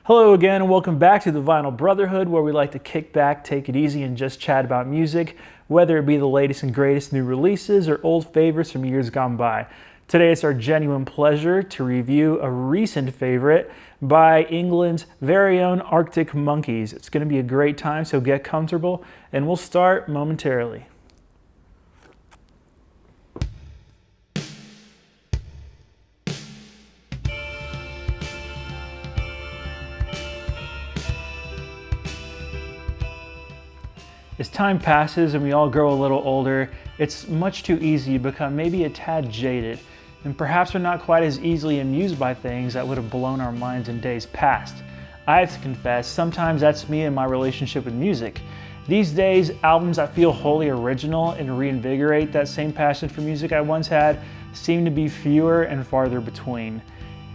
Hello again and welcome back to the Vinyl Brotherhood, where we like to kick back, take it easy, and just chat about music, whether it be the latest and greatest new releases or old favorites from years gone by. Today it's our genuine pleasure to review a recent favorite by England's very own Arctic Monkeys. It's going to be a great time, so get comfortable, and we'll start momentarily. As time passes and we all grow a little older, it's much too easy to become maybe a tad jaded, and perhaps we're not quite as easily amused by things that would have blown our minds in days past. I have to confess, sometimes that's me in my relationship with music. These days, albums that feel wholly original and reinvigorate that same passion for music I once had seem to be fewer and farther between.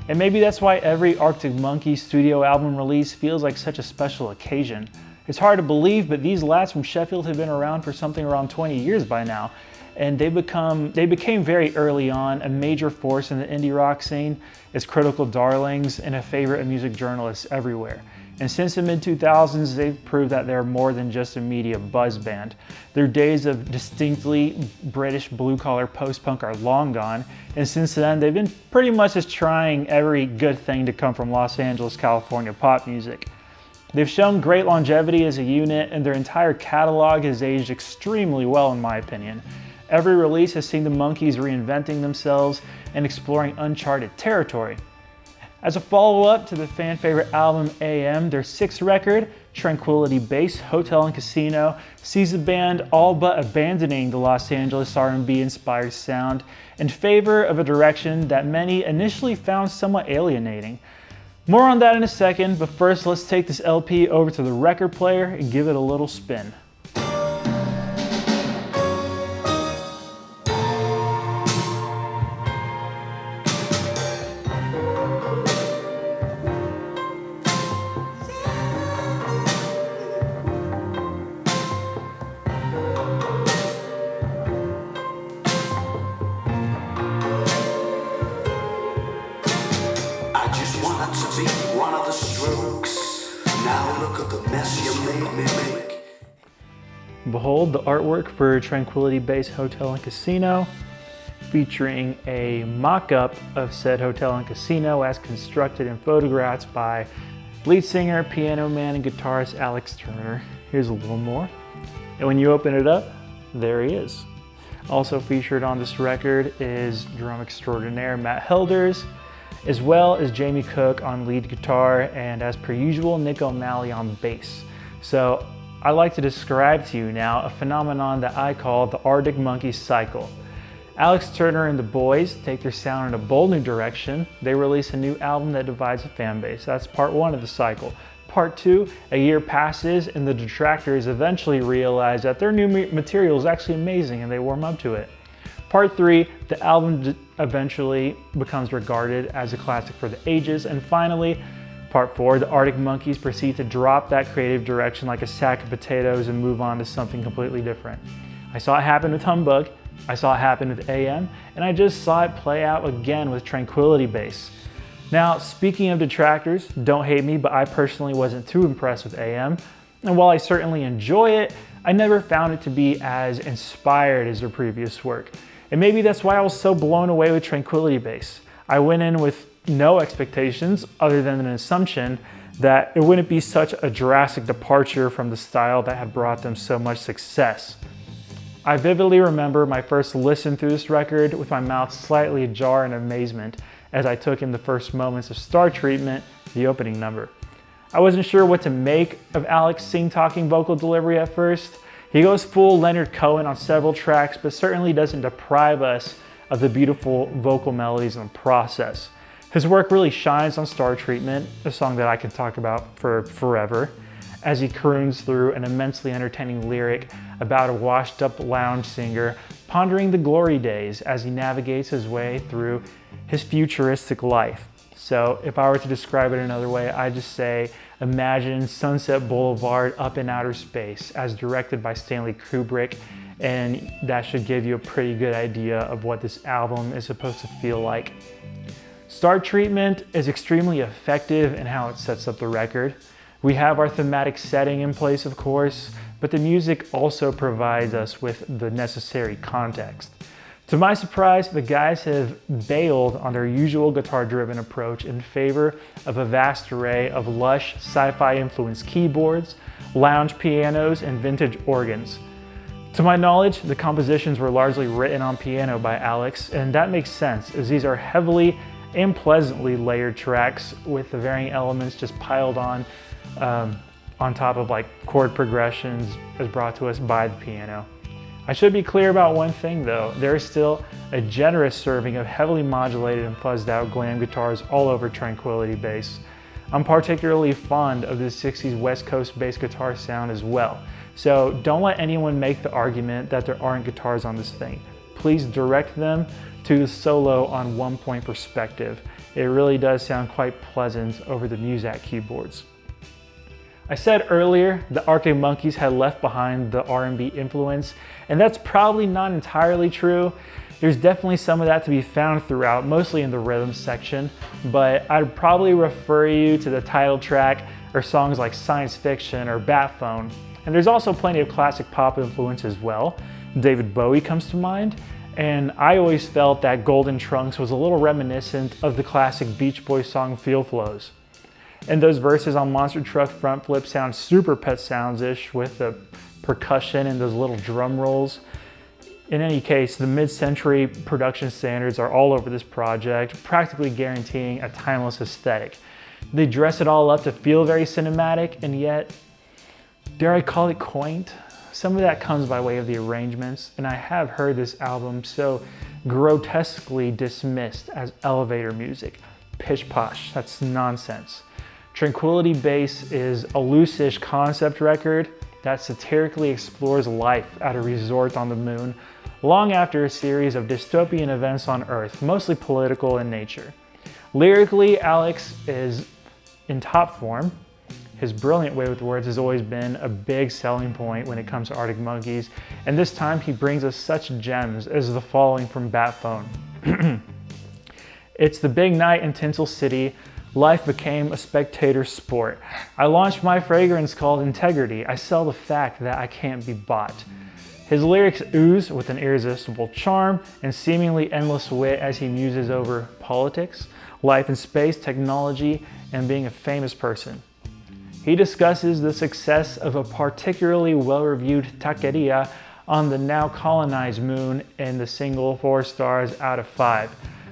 And maybe that's why every Arctic Monkeys studio album release feels like such a special occasion. It's hard to believe, but these lads from Sheffield have been around for something around 20 years by now, and they became very early on a major force in the indie rock scene as critical darlings and a favorite of music journalists everywhere. And since the mid-2000s, they've proved that they're more than just a media buzz band. Their days of distinctly British blue-collar post-punk are long gone, and since then they've been pretty much just trying every good thing to come from Los Angeles, California pop music. They've shown great longevity as a unit, and their entire catalog has aged extremely well in my opinion. Every release has seen the Monkeys reinventing themselves and exploring uncharted territory. As a follow-up to the fan favorite album AM, their sixth record, Tranquility Bass, Hotel and Casino, sees the band all but abandoning the Los Angeles R&B inspired sound in favor of a direction that many initially found somewhat alienating. More on that in a second, but first let's take this LP over to the record player and give it a little spin. One of the strokes. Now look at the mess you made me make. Behold the artwork for Tranquility Bass, Hotel and Casino, featuring a mock-up of said hotel and casino as constructed and photographed by lead singer, piano man, and guitarist Alex Turner. Here's a little more. And when you open it up, there he is. Also featured on this record is drum extraordinaire Matt Helders, as well as Jamie Cook on lead guitar, and as per usual, Nick O'Malley on bass. So I'd like to describe to you now a phenomenon that I call the Arctic Monkeys cycle. Alex Turner and the boys take their sound in a bold new direction. They release a new album that divides the fan base. That's part one of the cycle. Part two, a year passes and the detractors eventually realize that their new material is actually amazing and they warm up to it. Part three, the album eventually becomes regarded as a classic for the ages. And finally, part four, the Arctic Monkeys proceed to drop that creative direction like a sack of potatoes and move on to something completely different. I saw it happen with Humbug, I saw it happen with AM, and I just saw it play out again with Tranquility Bass. Now, speaking of detractors, don't hate me, but I personally wasn't too impressed with AM. And while I certainly enjoy it, I never found it to be as inspired as their previous work. And maybe that's why I was so blown away with Tranquility Bass. I went in with no expectations other than an assumption that it wouldn't be such a drastic departure from the style that had brought them so much success. I vividly remember my first listen through this record with my mouth slightly ajar in amazement as I took in the first moments of Star Treatment, the opening number. I wasn't sure what to make of Alex's sing-talking vocal delivery at first. He goes full Leonard Cohen on several tracks, but certainly doesn't deprive us of the beautiful vocal melodies in the process. His work really shines on Star Treatment, a song that I can talk about for forever, as he croons through an immensely entertaining lyric about a washed-up lounge singer pondering the glory days as he navigates his way through his futuristic life. So if I were to describe it another way, I'd just say, imagine Sunset Boulevard up in outer space as directed by Stanley Kubrick, and that should give you a pretty good idea of what this album is supposed to feel like. Start treatment is extremely effective in how it sets up the record. We have our thematic setting in place, of course, but the music also provides us with the necessary context. To my surprise, the guys have bailed on their usual guitar-driven approach in favor of a vast array of lush, sci-fi influenced keyboards, lounge pianos, and vintage organs. To my knowledge, the compositions were largely written on piano by Alex, and that makes sense as these are heavily and pleasantly layered tracks with the varying elements just piled on top of like chord progressions as brought to us by the piano. I should be clear about one thing though, there is still a generous serving of heavily modulated and fuzzed out glam guitars all over Tranquility bass. I'm particularly fond of the 60s West Coast bass guitar sound as well, so don't let anyone make the argument that there aren't guitars on this thing. Please direct them to the solo on 1 Point Perspective. It really does sound quite pleasant over the Muzak keyboards. I said earlier the Arctic Monkeys had left behind the R&B influence, and that's probably not entirely true. There's definitely some of that to be found throughout, mostly in the rhythm section, but I'd probably refer you to the title track or songs like Science Fiction or Bat Phone. And there's also plenty of classic pop influence as well. David Bowie comes to mind, and I always felt that Golden Trunks was a little reminiscent of the classic Beach Boys song Feel Flows. And those verses on Monster Truck Front Flip sound super Pet Sounds-ish with the percussion and those little drum rolls. In any case, the mid-century production standards are all over this project, practically guaranteeing a timeless aesthetic. They dress it all up to feel very cinematic, and yet, dare I call it quaint? Some of that comes by way of the arrangements, and I have heard this album so grotesquely dismissed as elevator music. Pish posh, that's nonsense. Tranquility Bass is a loose-ish concept record that satirically explores life at a resort on the moon, long after a series of dystopian events on Earth, mostly political in nature. Lyrically, Alex is in top form. His brilliant way with words has always been a big selling point when it comes to Arctic Monkeys, and this time he brings us such gems as the following from Bat Phone. It's the big night in Tinsel City. Life became a spectator sport. I launched my fragrance called Integrity. I sell the fact that I can't be bought. His lyrics ooze with an irresistible charm and seemingly endless wit as he muses over politics, life in space, technology, and being a famous person. He discusses the success of a particularly well-reviewed taqueria on the now colonized moon in the single 4 stars out of 5.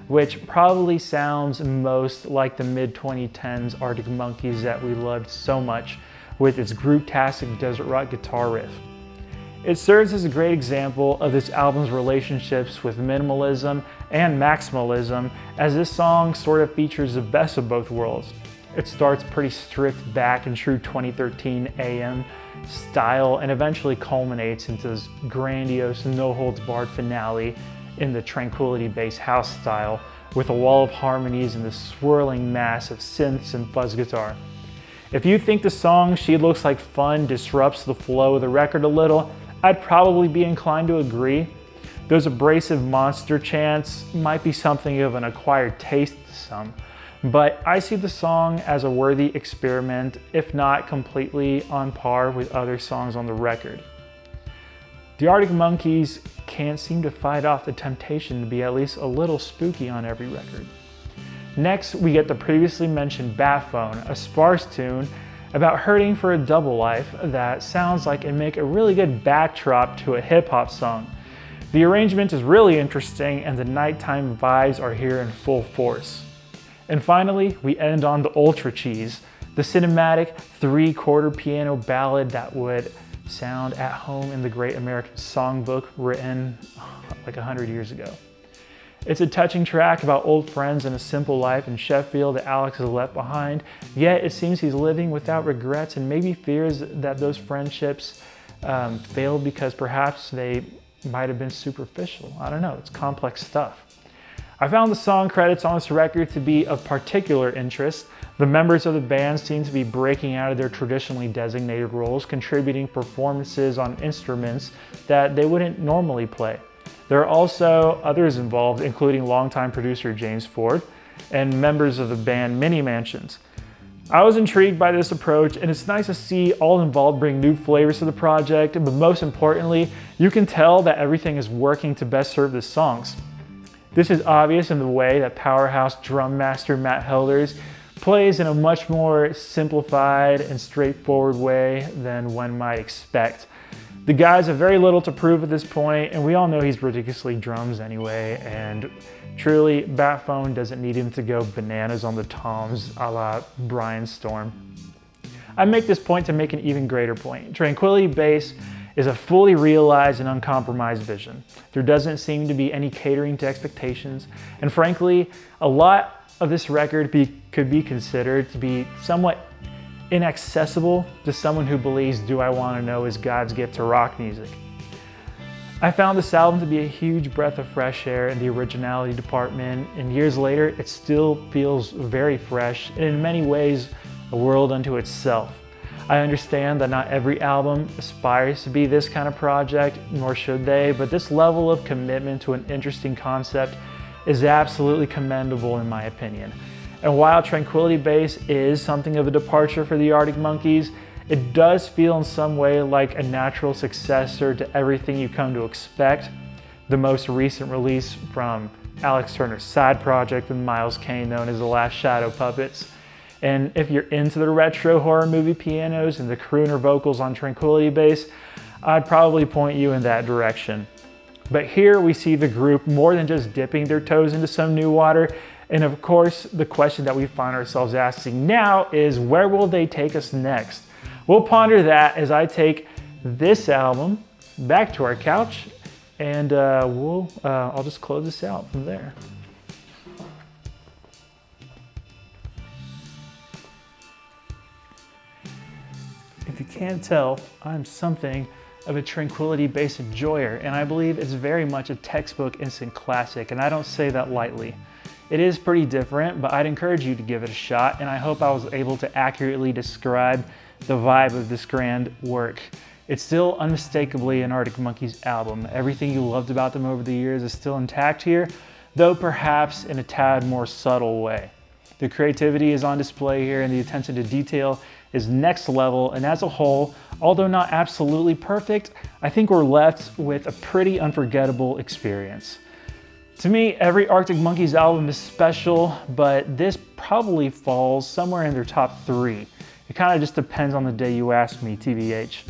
Which probably sounds most like the mid-2010s Arctic Monkeys that we loved so much with its group-tastic desert rock guitar riff. It serves as a great example of this album's relationships with minimalism and maximalism, as this song sort of features the best of both worlds. It starts pretty stripped back in true 2013 AM style and eventually culminates into this grandiose no-holds-barred finale in the Tranquility Bass house style with a wall of harmonies and this swirling mass of synths and fuzz guitar. If you think the song She Looks Like Fun disrupts the flow of the record a little, I'd probably be inclined to agree. Those abrasive monster chants might be something of an acquired taste to some, but I see the song as a worthy experiment, if not completely on par with other songs on the record. The Arctic Monkeys can't seem to fight off the temptation to be at least a little spooky on every record. Next, we get the previously mentioned Bat Phone, a sparse tune about hurting for a double life that sounds like it'd make a really good backdrop to a hip-hop song. The arrangement is really interesting and the nighttime vibes are here in full force. And finally, we end on the Ultra Cheese, the cinematic 3/4 piano ballad that would sound at home in the Great American Songbook written like 100 years ago. It's a touching track about old friends and a simple life in Sheffield that Alex has left behind, yet it seems he's living without regrets and maybe fears that those friendships failed because perhaps they might have been superficial. I don't know, it's complex stuff. I found the song credits on this record to be of particular interest. The members of the band seem to be breaking out of their traditionally designated roles, contributing performances on instruments that they wouldn't normally play. There are also others involved, including longtime producer James Ford, and members of the band Mini Mansions. I was intrigued by this approach, and it's nice to see all involved bring new flavors to the project, but most importantly, you can tell that everything is working to best serve the songs. This is obvious in the way that powerhouse drum master Matt Helders plays in a much more simplified and straightforward way than one might expect. The guys have very little to prove at this point, and we all know he's ridiculously drums anyway, and truly, Batphone doesn't need him to go bananas on the toms a la Brian Storm. I make this point to make an even greater point. Tranquility Bass is a fully realized and uncompromised vision. There doesn't seem to be any catering to expectations, and frankly, a lot of this record could be considered to be somewhat inaccessible to someone who believes Do I Want to Know is God's gift to rock music. I found this album to be a huge breath of fresh air in the originality department, and years later, it still feels very fresh and in many ways a world unto itself. I understand that not every album aspires to be this kind of project, nor should they, but this level of commitment to an interesting concept is absolutely commendable in my opinion. And while Tranquility Bass is something of a departure for the Arctic Monkeys, it does feel in some way like a natural successor to everything you come to expect. The most recent release from Alex Turner's side project with Miles Kane, known as The Last Shadow Puppets. And if you're into the retro horror movie pianos and the crooner vocals on Tranquility Bass, I'd probably point you in that direction. But here we see the group more than just dipping their toes into some new water. And of course, the question that we find ourselves asking now is, where will they take us next? We'll ponder that as I take this album back to our couch, and I'll just close this out from there. If you can't tell, I'm something of a Tranquility Bass enjoyer, and I believe it's very much a textbook instant classic, and I don't say that lightly. It is pretty different, but I'd encourage you to give it a shot, and I hope I was able to accurately describe the vibe of this grand work. It's still unmistakably an Arctic Monkeys album. Everything you loved about them over the years is still intact here, though perhaps in a tad more subtle way. The creativity is on display here, and the attention to detail is next level, and as a whole, although not absolutely perfect, I think we're left with a pretty unforgettable experience. To me, every Arctic Monkeys album is special, but this probably falls somewhere in their top 3. It kind of just depends on the day you ask me, TBH.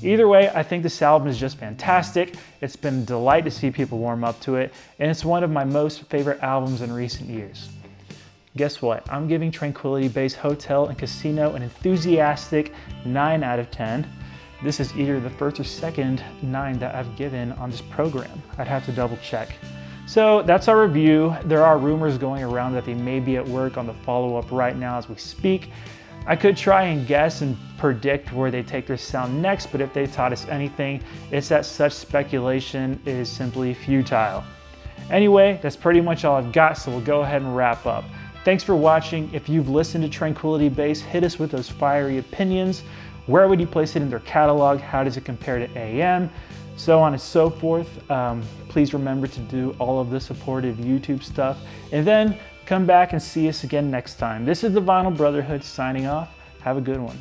Either way, I think this album is just fantastic. It's been a delight to see people warm up to it, and it's one of my most favorite albums in recent years. Guess what? I'm giving Tranquility Bass Hotel and Casino an enthusiastic 9 out of 10. This is either the first or second 9 that I've given on this program. I'd have to double check. So that's our review. There are rumors going around that they may be at work on the follow-up right now as we speak. I could try and guess and predict where they take their sound next, but if they taught us anything, it's that such speculation is simply futile. Anyway, that's pretty much all I've got, so we'll go ahead and wrap up. Thanks for watching. If you've listened to Tranquility Bass, hit us with those fiery opinions. Where would you place it in their catalog? How does it compare to AM? So on and so forth. Please remember to do all of the supportive YouTube stuff, and then come back and see us again next time. This is the Vinyl Brotherhood signing off. Have a good one.